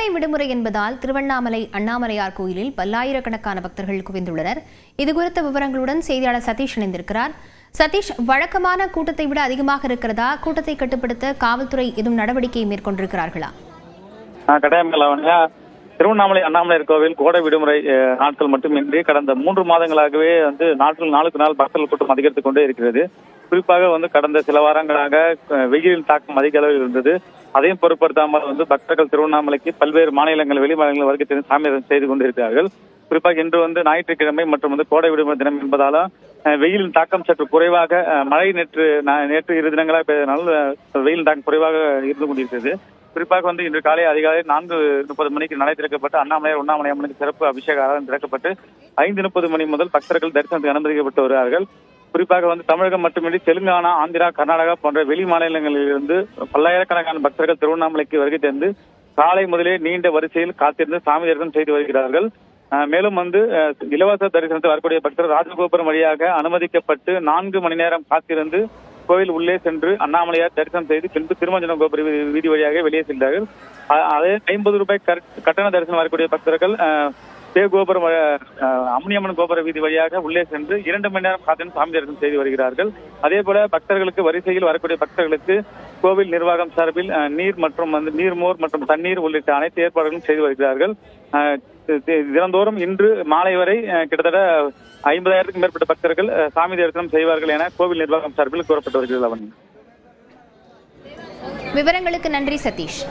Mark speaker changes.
Speaker 1: கோடை விடுமுறை என்பதால் திருவண்ணாமலை அண்ணாமலையார் கோயிலில் பல்லாயிரக்கணக்கான பக்தர்கள் குவிந்துள்ளனர். இதுகுறித்த விவரங்களுடன் செய்தியாளர் சதீஷ் இணைந்திருக்கிறார். சதீஷ், வழக்கமான கூட்டத்தை விட அதிகமாக இருக்கிறதா? கூட்டத்தை கட்டுப்படுத்த காவல்துறை எதுவும் நடவடிக்கை மேற்கொண்டிருக்கிறார்களா?
Speaker 2: திருவண்ணாமலை அண்ணாமலையார் கோவில் கோடை விடுமுறை நாட்கள் மட்டுமின்றி கடந்த 3 மாதங்களாகவே நாளுக்கு நாள் பக்தர்கள் கூட்டம் அதிகரித்துக் கொண்டே இருக்கிறது. குறிப்பாக கடந்த சில வாரங்களாக வெயிலின் தாக்கம் அதிக அளவில் இருந்தது. அதையும் பொருட்படுத்தாமல் பக்தர்கள் திருவண்ணாமலைக்கு பல்வேறு மாநிலங்கள் வெளி மாநிலங்கள் வருகை சாமி செய்து கொண்டிருக்கிறார்கள். குறிப்பாக இன்று ஞாயிற்றுக்கிழமை மற்றும் கோடை விடுமுறை தினம் என்பதால வெயிலின் தாக்கம் சற்று குறைவாக, மழை நேற்று 2 தினங்களாக பெய்ததால் வெயிலின் தாக்கம் குறைவாக இருந்து கொண்டிருக்கிறது. குறிப்பாக இன்று காலை அதிகாலை 4:30 மணிக்கு நடை திறக்கப்பட்டு அண்ணாமலையார் உண்ணாமலை அம்மனுக்கு சிறப்பு அபிஷேக ஆராதனை திறக்கப்பட்டு 5:30 மணி முதல் பக்தர்கள் தரிசனத்துக்கு அனுமதிக்கப்பட்டு வருகிறார்கள். குறிப்பாக தமிழகம் மட்டுமின்றி தெலுங்கானா, ஆந்திரா, கர்நாடகா போன்ற வெளி மாநிலங்களிலிருந்து பல்லாயிரக்கணக்கான பக்தர்கள் திருவண்ணாமலைக்கு வருகை தந்து காலை முதலே நீண்ட வரிசையில் காத்திருந்து சாமி தரிசனம் செய்து வருகிறார்கள். மேலும் இலவச தரிசனத்தை வரக்கூடிய பக்தர்கள் ராஜகோபுரம் வழியாக அனுமதிக்கப்பட்டு 4 மணி நேரம் காத்திருந்து கோயில் உள்ளே சென்று அண்ணாமலையார் தரிசனம் செய்து பின்பு திருமஞ்சனம் கோபுர வீதி வழியாக வெளியே சென்றார்கள். அதே 50 ரூபாய் கட்டண தரிசனம் வரக்கூடிய பக்தர்கள் கோபுரம் அம்னியம்மன் கோபுர வீதி வழியாக உள்ளே சென்று 2 மணி நேரம் காத்திருந்து சாமி தரிசனம் செய்து வருகிறார்கள். அதே போல பக்தர்களுக்கு வரிசையில் வரக்கூடிய பக்தர்களுக்கு கோவில் நிர்வாகம் சார்பில் நீர்மோர் மற்றும் தண்ணீர் உள்ளிட்ட அனைத்து ஏற்பாடுகளும் செய்து வருகிறார்கள். தினந்தோறும் இன்று மாலை வரை கிட்டத்தட்ட 50,000க்கும் மேற்பட்ட பக்தர்கள் சாமி தரிசனம் செய்வார்கள் என கோவில் நிர்வாகம் சார்பில் கூறப்பட்டு வருகிறது.
Speaker 1: விவரங்களுக்கு நன்றி சதீஷ்.